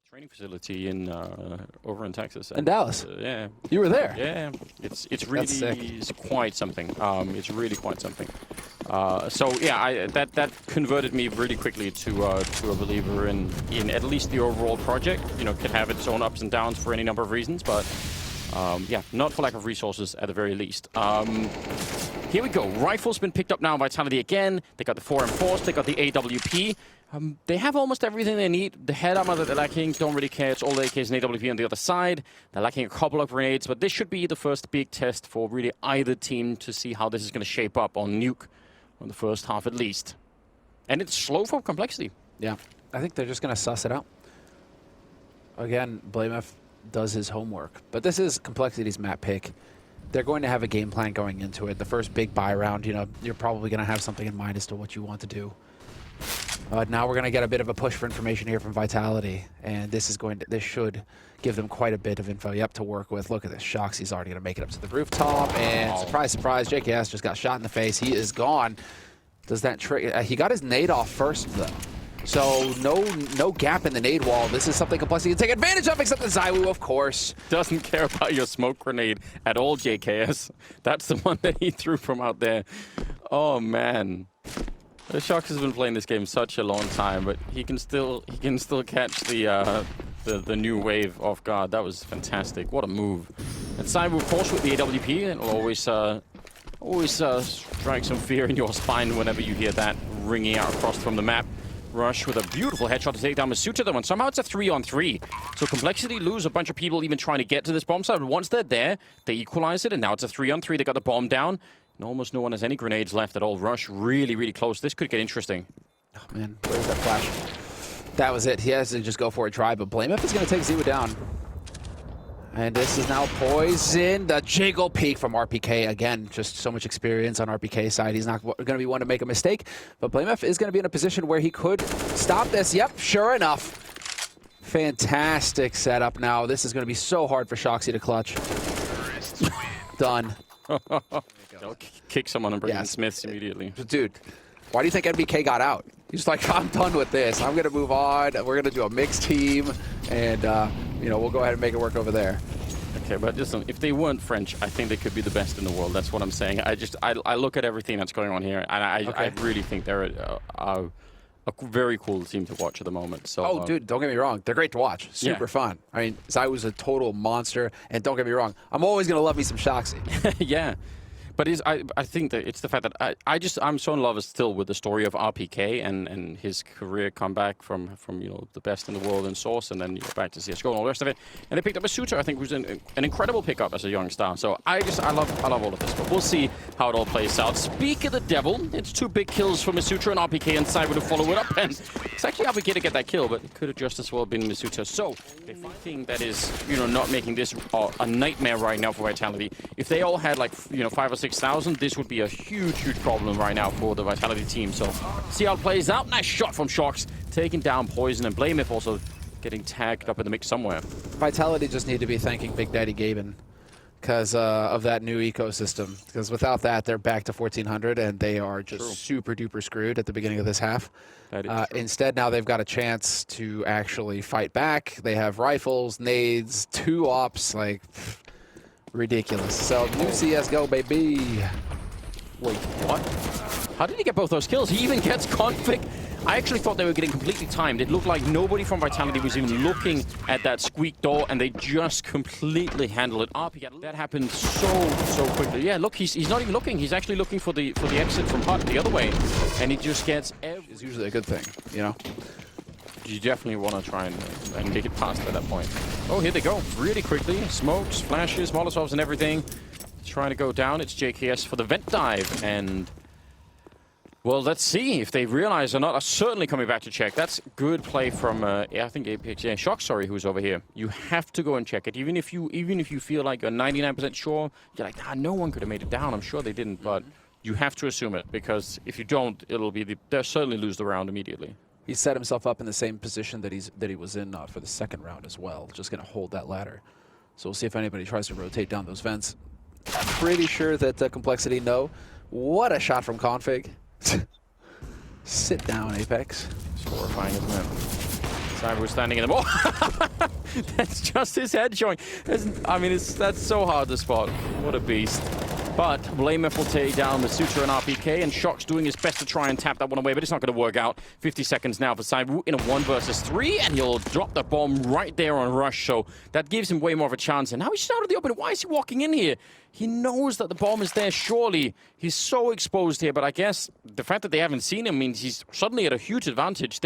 training facility in over in Texas. In Dallas? Yeah. You were there? Yeah. It's really quite something. It's really quite something. So yeah, that converted me really quickly to a believer in at least the overall project. You know, could have its own ups and downs for any number of reasons, but yeah, not for lack of resources at the very least. Here we go. Rifle's been picked up now. Vitality again. They got the 4M4s. They got the AWP. They have almost everything they need. The head armor that they're lacking, don't really care. It's all AKs and AWP on the other side. They're lacking a couple of grenades, but this should be the first big test for really either team to see how this is going to shape up on Nuke on the first half at least. And it's slow for Complexity. Yeah, I think they're just going to suss it out. Again, BlameF does his homework, but this is Complexity's map pick. They're going to have a game plan going into it. The first big buy round, you know, you're probably going to have something in mind as to what you want to do. Now we're going to get a bit of a push for information here from Vitality, and this should give them quite a bit of info to work with. Look at this. Shoxy's already going to make it up to the rooftop, and surprise, surprise, JKS just got shot in the face. He is gone. Does that trick? He got his nade off first, though. So no gap in the nade wall. This is something Complexity can take advantage of, except the ZywOo, of course. Doesn't care about your smoke grenade at all, JKS. That's the one that he threw from out there. Oh, man. The Shox has been playing this game such a long time, but he can still catch the new wave off guard. That was fantastic. What a move. And ZywOo, of course, with the AWP, it'll always strike some fear in your spine whenever you hear that ringing out across from the map. Rush with a beautiful headshot to take down Masuta, though, and somehow it's a 3-on-3. So Complexity lose a bunch of people even trying to get to this bomb site, but once they're there, they equalize it, and now it's a 3-on-3. They got the bomb down, and almost no one has any grenades left at all. Rush really, really close. This could get interesting. Oh, man, where's that flash? That was it. He has to just go for a try, but BlameF is going to take ZywOo down. And this is now Poison, the jiggle peek from RPK. Again, just so much experience on RPK's side. He's not going to be one to make a mistake, but BlameF is going to be in a position where he could stop this. Yep, sure enough. Fantastic setup now. This is going to be so hard for Shoxy to clutch. Done. They'll kick someone and bring in Smiths immediately. Dude, why do you think NBK got out? He's like, I'm done with this. I'm going to move on. We're going to do a mixed team, and you know, we'll go ahead and make it work over there. Okay, but listen, if they weren't French, I think they could be the best in the world. That's what I'm saying. I look at everything that's going on here, and I really think they're a very cool team to watch at the moment. So, dude, don't get me wrong. They're great to watch. Super fun. I mean, ZywOo's a total monster, and don't get me wrong, I'm always going to love me some Shoxy. Yeah. But I think that it's the fact that I'm so in love still with the story of RPK and his career comeback from you know, the best in the world in Source, and then you go back to CSGO and all the rest of it. And they picked up Masuta, I think, who's an incredible pickup as a young star. So I love all of this. But we'll see how it all plays out. Speak of the devil, it's 2 big kills for Masuta and RPK, and ZywOo to follow it up. And it's actually RPK to get that kill, but it could have just as well been Masuta. So the thing that is, you know, not making this a nightmare right now for Vitality. If they all had like, you know, 5,000 or 6,000, this would be a huge problem right now for the Vitality team. So see how it plays out. Nice shot from Shox, taking down Poison, and BlameF also getting tagged up in the mix somewhere. Vitality just need to be thanking Big Daddy Gaben because of that new ecosystem. Because without that, they're back to 1,400, and they are just super duper screwed at the beginning of this half. Instead, now they've got a chance to actually fight back. They have rifles, nades, 2 ops, like ridiculous. So new CSGO, baby. Wait, what? How did he get both those kills? He even gets config. I actually thought they were getting completely timed. It looked like nobody from Vitality was even looking at that squeak door, and they just completely handled it up. That happened so quickly. Yeah, look, he's not even looking. He's actually looking for the exit from HUD the other way, and he just gets. It's usually a good thing, you know. You definitely want to try and make it past at that point. Oh, here they go, really quickly. Smokes, flashes, Molotovs, and everything. Trying to go down. It's JKS for the vent dive, and well, let's see if they realize or not. Are certainly coming back to check. That's good play from I think Apex. Yeah, Shox, sorry, who's over here. You have to go and check it, even if you feel like you're 99% sure. You're like, no one could have made it down. I'm sure they didn't, but you have to assume it, because if you don't, it'll be they'll certainly lose the round immediately. He set himself up in the same position that he was in for the second round as well. Just going to hold that ladder. So we'll see if anybody tries to rotate down those vents. Pretty sure that Complexity know. What a shot from Config. Sit down, Apex. It's horrifying, isn't it? ZywOo standing in the ball. That's just his head showing. That's so hard to spot. What a beast. But Blamef will take down Masutra and RPK, and Shock's doing his best to try and tap that one away, but it's not going to work out. 50 seconds now for ZywOo in a 1 versus 3, and he'll drop the bomb right there on Rush, so that gives him way more of a chance. And now he's out of the open. Why is he walking in here? He knows that the bomb is there, surely. He's so exposed here, but I guess the fact that they haven't seen him means he's suddenly at a huge advantage.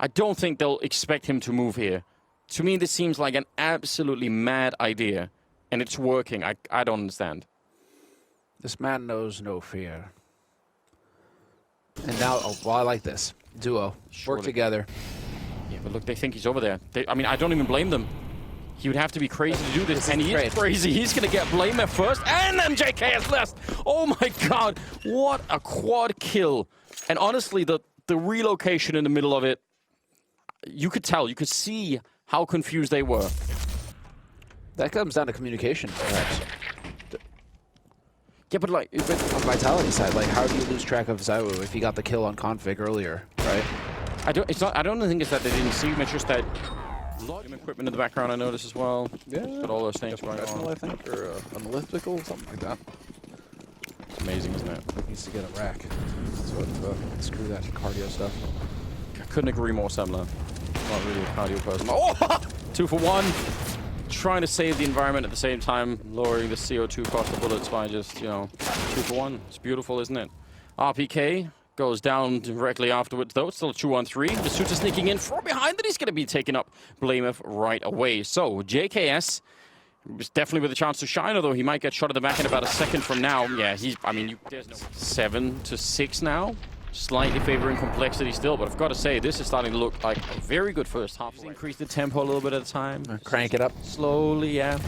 I don't think they'll expect him to move here. To me, this seems like an absolutely mad idea, and it's working. I don't understand. This man knows no fear. And now, I like this. Duo. Surely. Work together. Yeah, but look, they think he's over there. I don't even blame them. He would have to be crazy to do this, and he is crazy. He's going to get Blamer first, and then JKS last. Oh my god, what a quad kill. And honestly, the relocation in the middle of it, you could tell, you could see how confused they were. That comes down to communication, perhaps. Yeah, but like, on the Vitality side, like, how do you lose track of ZywOo if he got the kill on config earlier, right? I don't think it's that they didn't see him. It's just that equipment in the background I noticed as well. Yeah, but all those things going on. I think, or an elliptical, something like that. It's amazing, isn't it? Needs to get a rack. So screw that cardio stuff. I couldn't agree more, Semler. Not really a cardio person. Oh! 2 for 1. Trying to save the environment at the same time, lowering the CO2 cost of bullets by just, 2 for 1. It's beautiful, isn't it? RPK goes down directly afterwards, though. It's still a 2-on-3. Masuta sneaking in from behind, and he's going to be taking up Blamef right away. So, JKS is definitely with a chance to shine, although he might get shot at the back in about a second from now. Yeah, there's no 7 to 6 now. Slightly favoring complexity still, but I've got to say, this is starting to look like a very good first half. Just increase the tempo a little bit at a time. Crank it up. Slowly, yeah.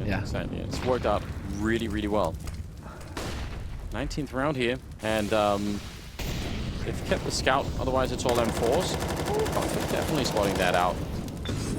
Yeah. Exactly. It's worked out really, really well. 19th round here, and they've kept the scout, otherwise it's all M4s. Oh, definitely spotting that out.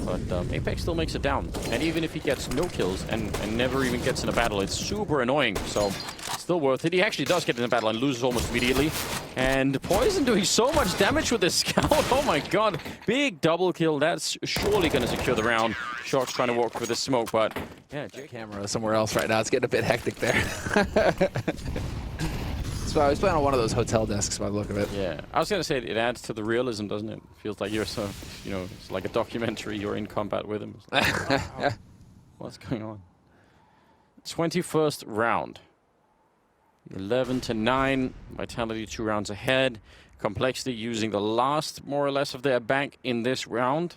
But Apex still makes it down. And even if he gets no kills and never even gets in a battle, it's super annoying. So, still worth it. He actually does get in a battle and loses almost immediately. And Poison doing so much damage with this scout. Oh my god. Big double kill. That's surely going to secure the round. Shock's trying to walk through the smoke, but yeah, camera somewhere else right now. It's getting a bit hectic there. So I was playing on one of those hotel desks by the look of it. Yeah, I was going to say it adds to the realism, doesn't it? Feels like you're so, it's like a documentary. You're in combat with him. Like, wow, what's going on? 21st round. 11 to 9. Vitality 2 rounds ahead. Complexity using the last, more or less, of their bank in this round.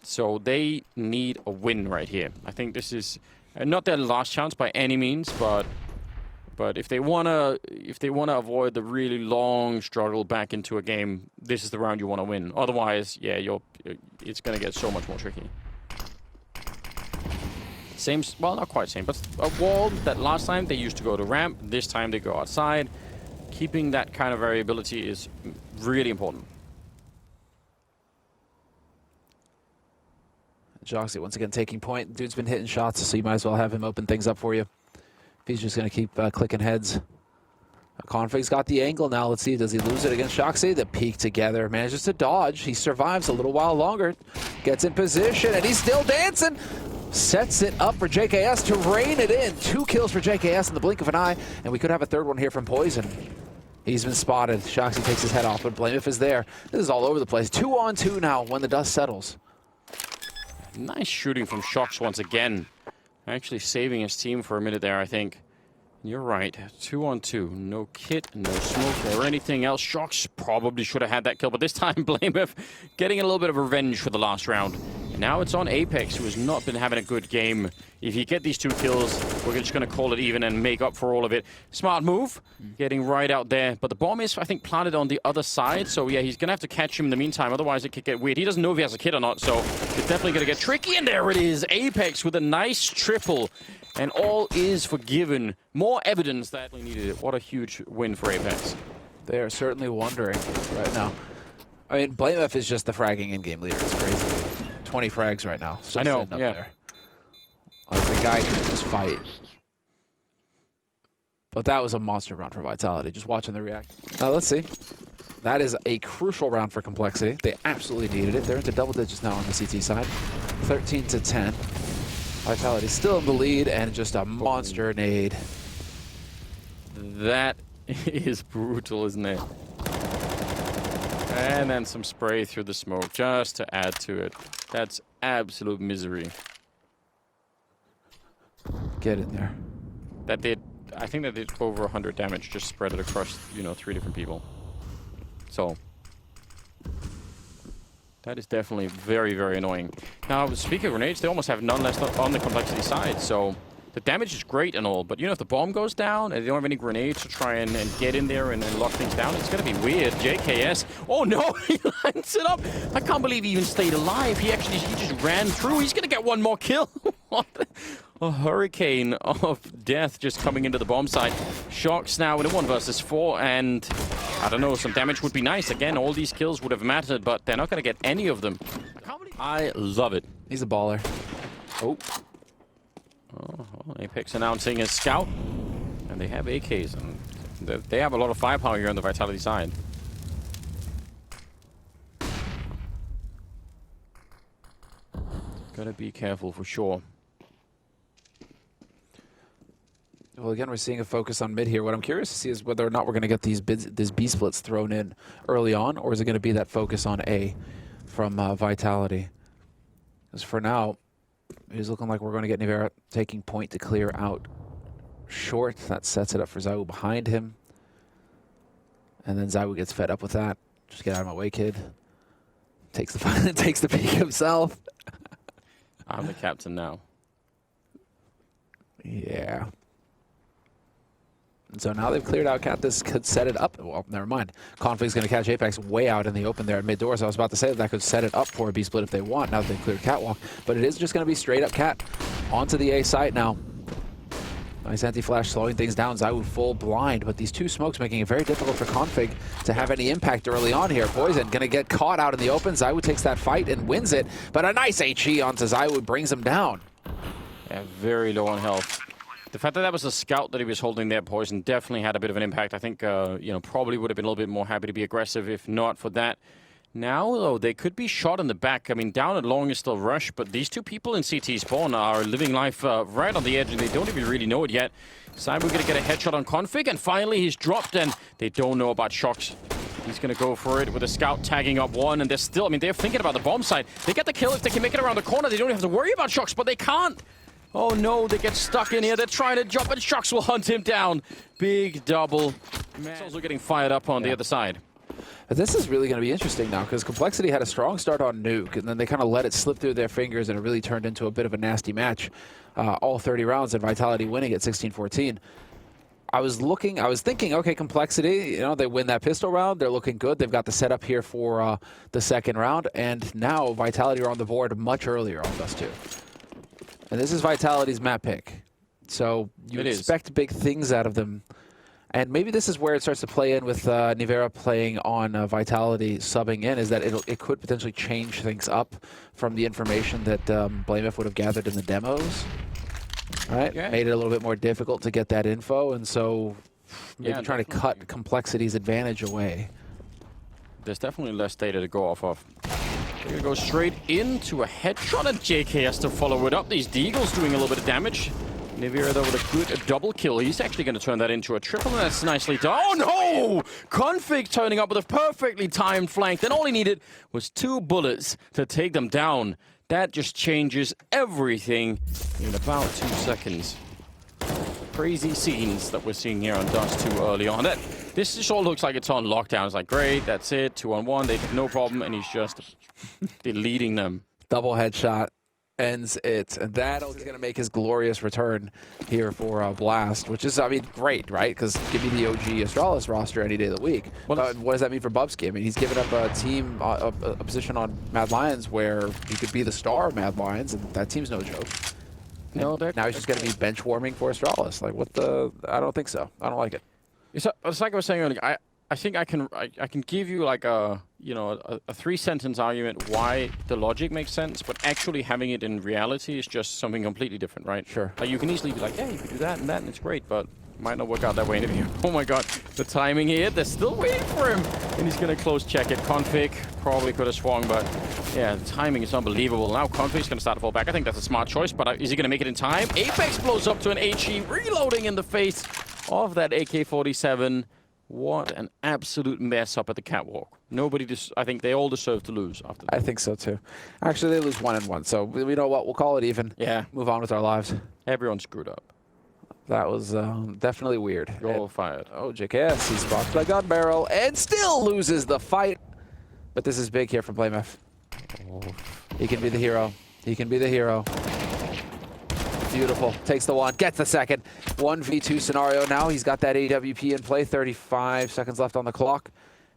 So they need a win right here. I think this is not their last chance by any means, but if they wanna avoid the really long struggle back into a game, this is the round you want to win. Otherwise, yeah, it's gonna get so much more tricky. Same, well, not quite same, but a wall that last time they used to go to ramp. This time they go outside. Keeping that kind of variability is really important. Joxy once again taking point. Dude's been hitting shots, so you might as well have him open things up for you. He's just going to keep clicking heads. Config's got the angle now. Let's see, does he lose it against Shoxy? The peek together, manages to dodge. He survives a little while longer. Gets in position, and he's still dancing. Sets it up for JKS to rein it in. 2 kills for JKS in the blink of an eye, and we could have a third one here from Poison. He's been spotted. Shoxy takes his head off, but Blamef is there. This is all over the place. 2-on-2 now when the dust settles. Nice shooting from Shox once again. Actually saving his team for a minute there, I think. You're right. 2-on-2. No kit, no smoke, or anything else. Shox probably should have had that kill, but this time Blamef getting a little bit of revenge for the last round. And now it's on Apex, who has not been having a good game. If you get these 2 kills, we're just going to call it even and make up for all of it. Smart move, getting right out there. But the bomb is, I think, planted on the other side. So, yeah, he's going to have to catch him in the meantime. Otherwise, it could get weird. He doesn't know if he has a kit or not, so it's definitely going to get tricky. And there it is. Apex with a nice triple. And all is forgiven. More evidence that we needed it. What a huge win for Apex. They are certainly wondering right now. I mean, Blamef is just the fragging in-game leader. It's crazy. 20 frags right now. I know, up yeah. there. Like, the guy can just fight. But that was a monster round for Vitality, just watching the react. Now, let's see. That is a crucial round for Complexity. They absolutely needed it. They're into double digits now on the CT side. 13-10. Vitality still in the lead, and just a monster nade. That is brutal, isn't it? And then some spray through the smoke just to add to it. That's absolute misery. Get in there. That did, I think that did over 100 damage, just spread it across, 3 different people. So that is definitely very, very annoying. Now, speaking of grenades, they almost have none left on the Complexity side, so the damage is great and all, but if the bomb goes down and they don't have any grenades to try and get in there and lock things down, it's going to be weird. JKS, oh no, he lines it up. I can't believe he even stayed alive. He just ran through. He's going to get one more kill. A hurricane of death just coming into the bomb site. Shocks now in a 1 versus 4, and I don't know, some damage would be nice. Again, all these kills would have mattered, but they're not going to get any of them. I love it. He's a baller. Oh. Oh, Apex announcing his scout, and they have AKs, and they have a lot of firepower here on the Vitality side. Gotta be careful for sure. Well, again, we're seeing a focus on mid here. What I'm curious to see is whether or not we're going to get these B splits thrown in early on, or is it going to be that focus on A from Vitality? Because for now, it is looking like we're going to get Nivera taking point to clear out short. That sets it up for ZywOo behind him. And then ZywOo gets fed up with that. Just get out of my way, kid. Takes the peek himself. I'm the captain now. Yeah. And so now they've cleared out Cat. This could set it up. Well, never mind. Config's going to catch Apex way out in the open there at mid doors. I was about to say that could set it up for a B split if they want, now that they've cleared Catwalk. But it is just going to be straight up Cat onto the A site now. Nice anti-flash slowing things down. ZywOo full blind, but these two smokes making it very difficult for Config to have any impact early on here. Poison going to get caught out in the open. ZywOo takes that fight and wins it, but a nice HE onto ZywOo brings him down. Yeah, very low on health. The fact that that was a scout that he was holding there, Poison, definitely had a bit of an impact. I think, probably would have been a little bit more happy to be aggressive if not for that. Now, though, they could be shot in the back. I mean, down at long is still rush, but these two people in CT spawn are living life right on the edge, and they don't even really know it yet. ZywOo going to get a headshot on Config, and finally he's dropped, and they don't know about Shocks. He's going to go for it with a scout tagging up one, and they're still, they're thinking about the bomb site. They get the kill if they can make it around the corner. They don't have to worry about Shocks, but they can't. Oh no, they get stuck in here. They're trying to jump, and Shocks will hunt him down. Big double. Man, also getting fired up on the other side. But this is really going to be interesting now, because Complexity had a strong start on Nuke, and then they kind of let it slip through their fingers, and it really turned into a bit of a nasty match. All 30 rounds, and Vitality winning at 16-14. I was thinking, okay, Complexity, they win that pistol round. They're looking good. They've got the setup here for the second round, and now Vitality are on the board much earlier on Dust 2. And this is Vitality's map pick. So you expect big things out of them. And maybe this is where it starts to play in with Nivera playing on Vitality subbing in, is that it could potentially change things up from the information that BlameF would have gathered in the demos. Right? Yeah. Made it a little bit more difficult to get that info, and so maybe trying to cut Complexity's advantage away. There's definitely less data to go off of. They're going to go straight into a headshot, and JK has to follow it up. These Deagles doing a little bit of damage. Nivera, though, with a good double kill. He's actually going to turn that into a triple, and that's nicely done. Oh, no! Config turning up with a perfectly timed flank. Then all he needed was 2 bullets to take them down. That just changes everything in about 2 seconds. Crazy scenes that we're seeing here on Dust 2 early on. This just all looks like it's on lockdown. It's like, great, that's it, 2-on-1. They have no problem, and he's just deleting them. Double headshot ends it, and that is going to make his glorious return here for Blast, which is, great, right? Because give me the OG Astralis roster any day of the week. Well, what does that mean for Bubsky? He's given up a team, a position on Mad Lions where he could be the star of Mad Lions, and that team's no joke. No, now he's just going to be bench warming for Astralis. Like, what the? I don't think so. I don't like it. It's like I was saying earlier. I think I can give you like a 3-sentence argument why the logic makes sense, but actually having it in reality is just something completely different, right? Sure. You can easily be like, yeah, you could do that, and it's great, but Might not work out that way. Oh my god, the timing here. They're still waiting for him. And he's going to close check it. Config probably could have swung, but yeah, the timing is unbelievable. Now Config's going to start to fall back. I think that's a smart choice, but is he going to make it in time? Apex blows up to an HE, reloading in the face of that AK-47. What an absolute mess up at the catwalk. Nobody just, I think they all deserve to lose after that. I think so too. Actually, they lose 1-1, so we know what, we'll call it even. Yeah. Move on with our lives. Everyone screwed up. That was definitely weird. You're all fired. Oh, JKS, he spots the gun barrel and still loses the fight. But this is big here from BlameF. Oh. He can be the hero. He can be the hero. Beautiful. Takes the one, gets the second. 1v2 scenario now. He's got that AWP in play. 35 seconds left on the clock.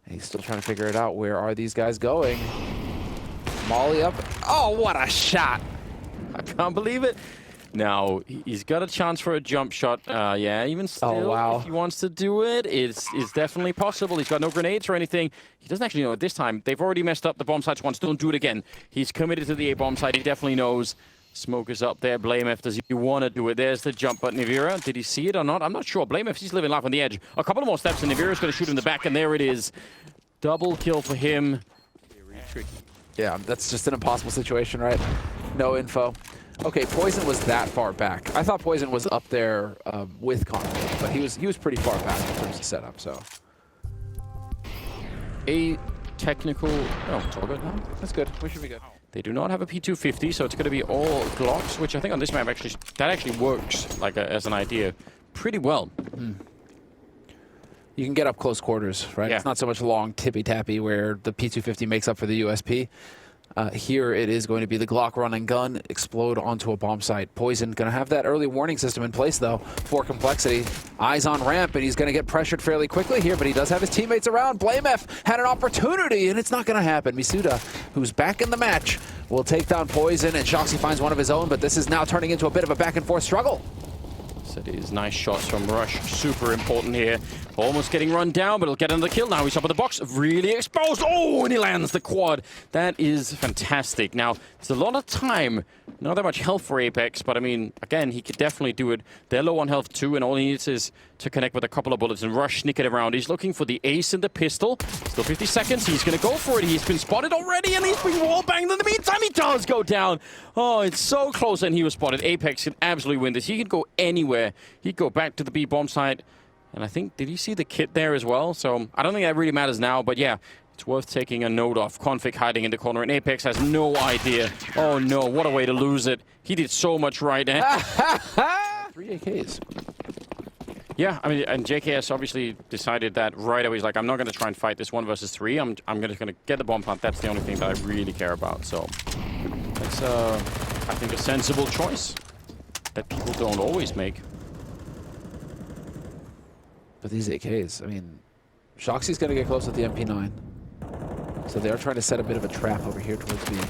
And he's still trying to figure it out. Where are these guys going? Molly up. Oh, what a shot. I can't believe it. Now, he's got a chance for a jump shot. Yeah, even still, if he wants to do it, it's definitely possible. He's got no grenades or anything. He doesn't actually know it this time. They've already messed up the bomb sites once. Don't do it again. He's committed to the A-bomb site. He definitely knows. Smoke is up there. BlameF, does he want to do it? There's the jump button. Nivira, did he see it or not? I'm not sure. BlameF, he's living life on the edge. A couple of more steps, and Nivira's going to shoot him in the back, and there it is. Double kill for him. Very tricky. Yeah, that's just an impossible situation, right? No info. Okay, Poison was that far back. I thought Poison was up there with Config, but he was pretty far back in terms of setup, so. A technical... Oh, it's all good now. That's good. We should be good. They do not have a P250, so it's going to be all Glocks, which I think on this map that actually works like as an idea pretty well. You can get up close quarters, right? Yeah. It's not so much long tippy-tappy where the P250 makes up for the USP. Here it is going to be the Glock run and gun, explode onto a bomb site. Poison going to have that early warning system in place, though, for Complexity. Eyes on ramp, and he's going to get pressured fairly quickly here, but he does have his teammates around. BlameF had an opportunity, and it's not going to happen. Misuda, who's back in the match, will take down Poison, and Shoxy finds one of his own, but this is now turning into a bit of a back-and-forth struggle. City's nice shots from Rush, super important here. Almost getting run down, but he'll get another kill now. He's up at the box, really exposed. Oh, and he lands the quad. That is fantastic. Now, it's a lot of time. Not that much health for Apex, but I mean, again, he could definitely do it. They're low on health too, and all he needs is to connect with a couple of bullets and Rush sneak it around. He's looking for the ace in the pistol. Still 50 seconds. He's going to go for it. He's been spotted already, and he's been wall banged in the meantime. He does go down. Oh, it's so close, and he was spotted. Apex can absolutely win this. He can go anywhere. He'd go back to the B bomb site. And I think, did he see the kit there as well? So I don't think that really matters now, but yeah, it's worth taking a note off. Config hiding in the corner, and Apex has no idea. Oh no, what a way to lose it. He did so much right there. 3 AKs. Yeah, I mean, and JKS obviously decided that right away. He's like, I'm not going to try and fight this 1 versus 3. I'm just going to get the bomb plant. That's the only thing that I really care about. So that's, I think, a sensible choice that people don't always make. But these AKs, I mean, Shoxy's going to get close with the MP9. So they're trying to set a bit of a trap over here towards the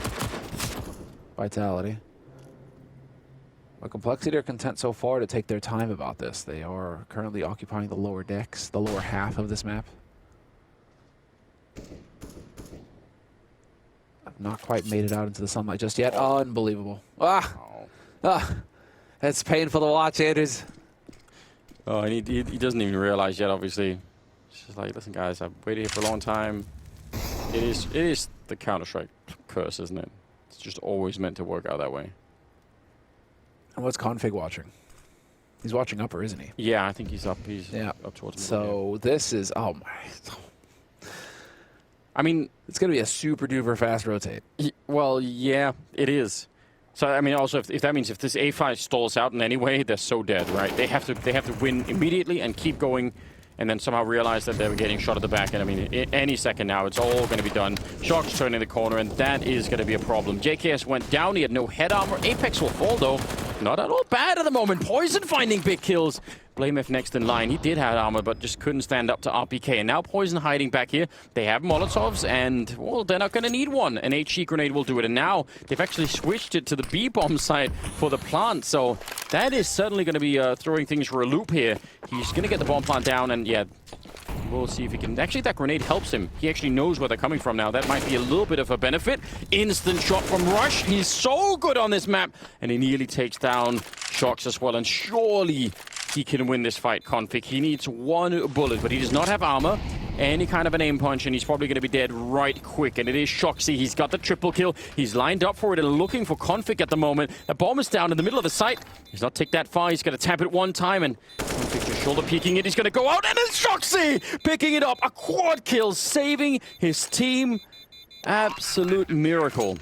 Vitality. But Complexity are content so far to take their time about this. They are currently occupying the lower decks, the lower half of this map. I've not quite made it out into the sunlight just yet. Unbelievable. It's painful to watch, Andrews. Oh, and he doesn't even realize yet, obviously. It's just like, listen, guys, I've waited here for a long time. It is the Counter-Strike curse, isn't it? It's just always meant to work out that way. And what's Config watching? He's watching upper, isn't he? Yeah, I think he's up. He's up towards me. So this is, oh my. I mean, it's going to be a super duper fast rotate. Well, yeah, it is. So, I mean, also, if that means if this A5 stalls out in any way, they're so dead, right? They have to win immediately and keep going, and then somehow realize that they're getting shot at the back. And I mean, any second now, it's all going to be done. Shock's turning the corner, and that is going to be a problem. JKS went down. He had no head armor. Apex will fall, though. Not at all bad at the moment. Poison finding big kills. BlameF next in line. He did have armor, but just couldn't stand up to RPK. And now Poison hiding back here. They have Molotovs, and, well, they're not going to need one. An HE grenade will do it. And now they've actually switched it to the B-bomb side for the plant. So that is certainly going to be throwing things for a loop here. He's going to get the bomb plant down, and, yeah, we'll see if he can. Actually, that grenade helps him. He actually knows where they're coming from now. That might be a little bit of a benefit. Instant shot from Rush. He's so good on this map. And he nearly takes down Shox as well. And surely he can win this fight, Config. He needs one bullet, but he does not have armor. Any kind of an aim punch, and he's probably going to be dead right quick. And it is Shoxy. He's got the triple kill. He's lined up for it and looking for Config at the moment. The bomb is down in the middle of the site. He's not ticked that far. He's going to tap it one time, and Config just shoulder peeking it. He's going to go out, and it's Shoxy picking it up. A quad kill, saving his team. Absolute miracle.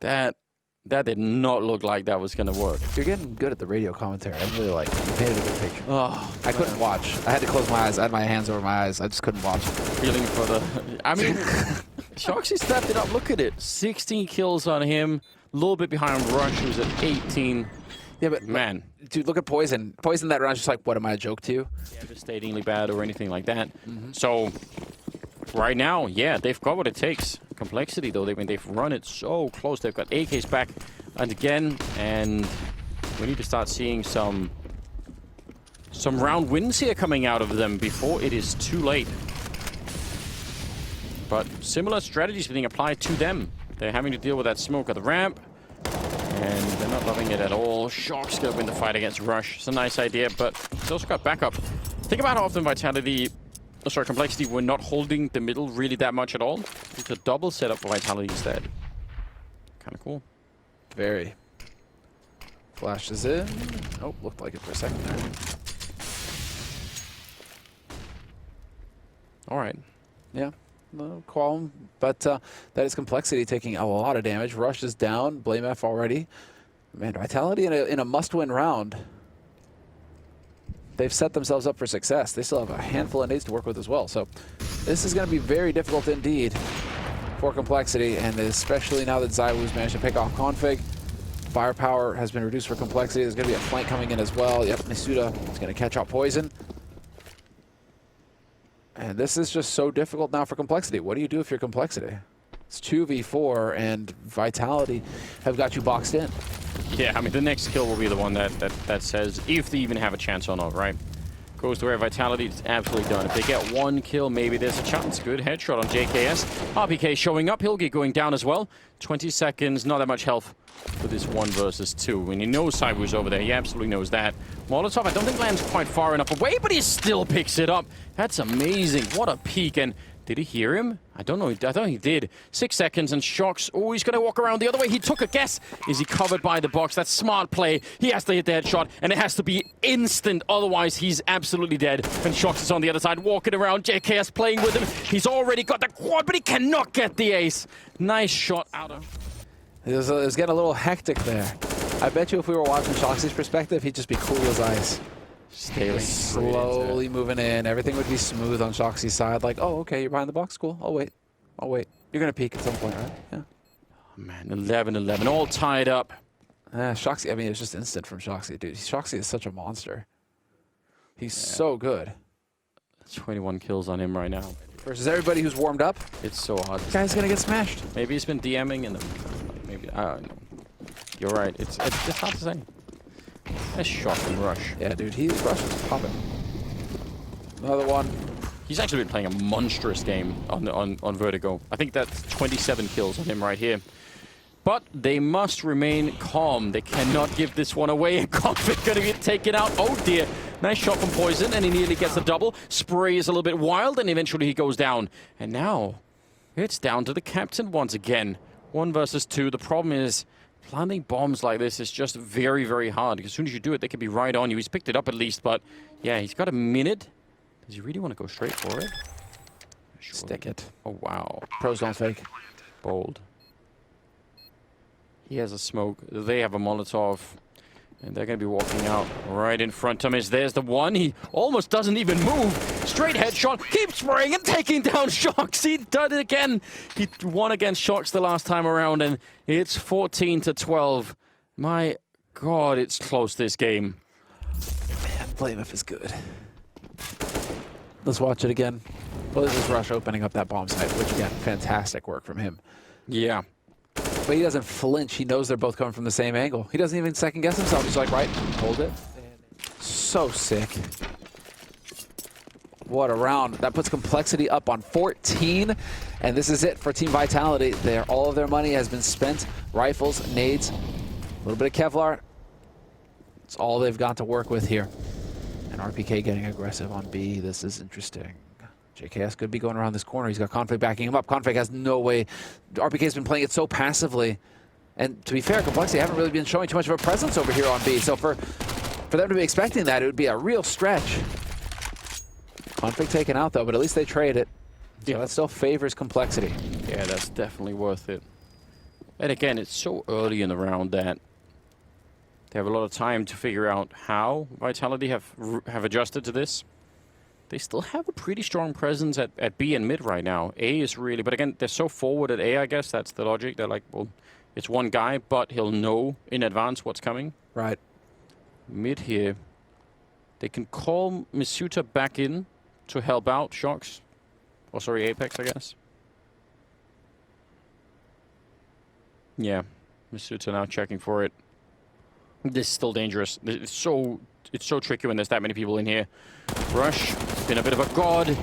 That did not look like that was going to work. You're getting good at the radio commentary. I really like it. You painted a good picture. Oh, I couldn't watch. I had to close my eyes. I had my hands over my eyes. I just couldn't watch. Feeling for the... I mean, Shoxy stepped it up. Look at it. 16 kills on him. A little bit behind Rush, who's at 18. Yeah, but man, dude, look at Poison. Poison that round's just like, what, am I a joke to you? Devastatingly bad or anything like that. So right now, yeah, they've got what it takes. Complexity, though, they've run it so close. They've got AKs back and again, and we need to start seeing some round wins here coming out of them before it is too late. But similar strategies being applied to them. They're having to deal with that smoke at the ramp, and they're not loving it at all. Shock's gonna win the fight against Rush. It's a nice idea, but he's also got backup. Think about how often Vitality... Oh, sorry, Complexity were not holding the middle really that much at all. It's a double setup for Vitality instead. Kind of cool. Very. Flashes in. Oh, looked like it for a second there. All right. Yeah. No qualm. But that is Complexity taking a lot of damage. Rush is down. Blame F already. Man, Vitality in a must-win round. They've set themselves up for success. They still have a handful of nades to work with as well. So this is going to be very difficult indeed for Complexity, and especially now that ZywOo's managed to pick off Config. Firepower has been reduced for Complexity. There's going to be a flank coming in as well. Yep, Misuda is going to catch out Poison. And this is just so difficult now for Complexity. What do you do if you're Complexity? It's 2v4, and Vitality have got you boxed in. Yeah, I mean, the next kill will be the one that says if they even have a chance or not, right? Goes to where Vitality is absolutely done. If they get one kill, maybe there's a chance. Good headshot on JKS. RPK showing up. Hilgi going down as well. 20 seconds, not that much health for this 1 versus 2. When he knows ZywOo's over there, he absolutely knows that. Molotov, I don't think lands quite far enough away, but he still picks it up. That's amazing. What a peek. And did he hear him? I don't know. I thought he did. 6 seconds and Shox. Oh, he's going to walk around the other way. He took a guess. Is he covered by the box? That's smart play. He has to hit the headshot, and it has to be instant. Otherwise, he's absolutely dead. And Shox is on the other side, walking around. JKS playing with him. He's already got the quad, but he cannot get the ace. Nice shot out of... It was getting a little hectic there. I bet you if we were watching Shoxy's perspective, he'd just be cool as ice. Staying slowly moving in. Everything would be smooth on Shoxy's side. Like, oh, okay, you're behind the box. Cool. I'll wait. I'll wait. You're going to peek at some point, right? Yeah. Oh, man, 11-11. All tied up. Shoxy, I mean, it's just instant from Shoxy, dude. Shoxy is such a monster. He's so good. 21 kills on him right now. Versus everybody who's warmed up. It's so hard. This guy's going to get smashed. Maybe he's been DMing and then maybe, I don't know. You're right. It's hard to say. Nice shot from Rush. Yeah, dude, Rush is popping. Another one. He's actually been playing a monstrous game on Vertigo. I think that's 27 kills on him right here. But they must remain calm. They cannot give this one away. Config going to get taken out. Oh dear. Nice shot from Poison, and he nearly gets a double. Spray is a little bit wild, and eventually he goes down. And now it's down to the captain once again. 1 versus 2. The problem is planting bombs like this is just very, very hard. Because as soon as you do it, they can be right on you. He's picked it up at least, but yeah, he's got a minute. Does he really want to go straight for it? Sure. Stick it. Oh, wow. Pros don't fake. Bold. He has a smoke. They have a Molotov. And they're going to be walking out right in front of him. There's the one. He almost doesn't even move. Straight headshot. Keeps spraying and taking down Shox. He did it again. He won against Shox the last time around, and it's 14-12. My God, it's close, this game. Man, Blamef is good. Let's watch it again. Well, this is Rush opening up that bomb site, which, again, fantastic work from him. Yeah. But he doesn't flinch. He knows they're both coming from the same angle. He doesn't even second guess himself. He's like, right, hold it. So sick. What a round. That puts Complexity up on 14. And this is it for Team Vitality. All of their money has been spent. Rifles, nades, a little bit of Kevlar. It's all they've got to work with here. And RPK getting aggressive on B. This is interesting. JKS could be going around this corner. He's got Config backing him up. Config has no way. RPK's been playing it so passively. And to be fair, Complexity haven't really been showing too much of a presence over here on B. So for them to be expecting that, it would be a real stretch. Config taken out though, but at least they trade it. So that still favors Complexity. Yeah, that's definitely worth it. And again, it's so early in the round that they have a lot of time to figure out how Vitality have adjusted to this. They still have a pretty strong presence at B and mid right now. A is really, but again, they're so forward at A, I guess that's the logic. They're like, well, it's one guy, but he'll know in advance what's coming. Right. Mid here, they can call Misuta back in to help out Shocks. Oh, sorry, Apex, I guess. Yeah, Misuta now checking for it. This is still dangerous. It's so tricky when there's that many people in here. Rush, been a bit of a god.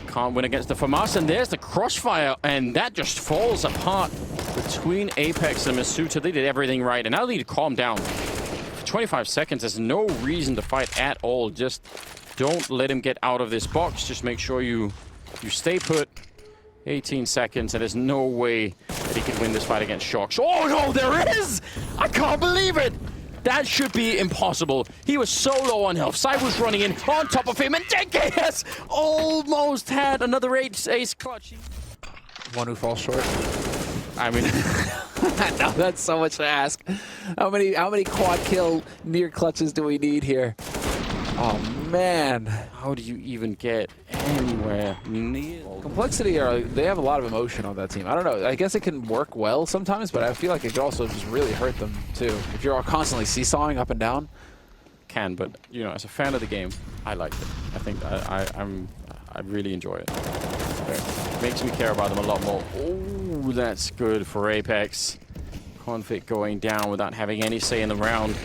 Can't win against the FAMAS, and there's the crossfire, and that just falls apart between Apex and Misuta. They did everything right, and now they need to calm down. For 25 seconds, there's no reason to fight at all. Just don't let him get out of this box. Just make sure you stay put. 18 seconds, and there's no way that he can win this fight against Shocks. Oh no, there is! I can't believe it! That should be impossible. He was so low on health. ZywOo's running in on top of him, and JKS almost had another ace clutch. One who falls short. I mean, no, that's so much to ask. How many quad kill near clutches do we need here? Oh man. how do you even get anywhere near? Complexity, they have a lot of emotion on that team. I don't know. I guess it can work well sometimes, but I feel like it could also just really hurt them too. If you're constantly seesawing up and down. Can, but you know, as a fan of the game, I like it. I think I really enjoy it. It makes me care about them a lot more. Oh, that's good for Apex. Config going down without having any say in the round.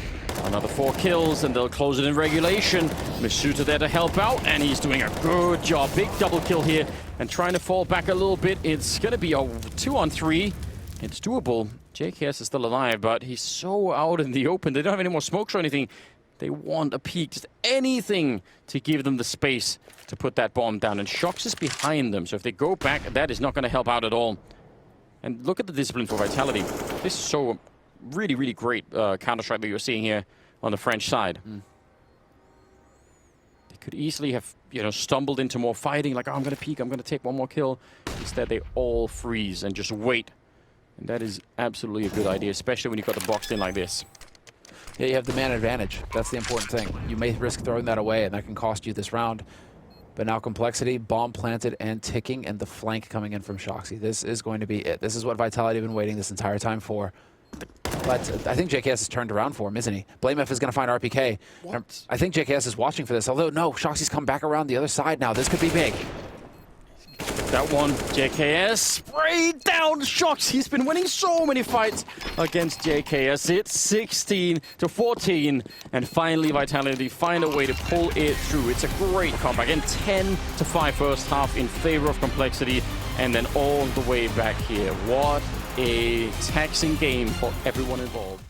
Another 4 kills, and they'll close it in regulation. Misuta there to help out, and he's doing a good job. Big double kill here, and trying to fall back a little bit. It's going to be a 2-on-3. It's doable. JKS is still alive, but he's so out in the open. They don't have any more smokes or anything. They want a peek, just anything to give them the space to put that bomb down. And Shocks is behind them, so if they go back, that is not going to help out at all. And look at the discipline for Vitality. This is so really, really great Counter-Strike that you're seeing here on the French side. They could easily have, you know, stumbled into more fighting, like, oh, I'm going to peek, I'm going to take one more kill. Instead, they all freeze and just wait. And that is absolutely a good idea, especially when you've got the boxed in like this. Yeah, you have the man advantage. That's the important thing. You may risk throwing that away, and that can cost you this round. But now Complexity, bomb planted and ticking, and the flank coming in from Shoxy. This is going to be it. This is what Vitality have been waiting this entire time for. But I think JKS has turned around for him, isn't he? BlameF is going to find RPK. What? I think JKS is watching for this, although no, Shoxy's come back around the other side now. This could be big. That one, JKS sprayed down Shocks. He's been winning so many fights against JKS. It's 16-14, and finally Vitality find a way to pull it through. It's a great comeback. Again, 10-5 first half in favor of Complexity, and then all the way back here. What a taxing game for everyone involved.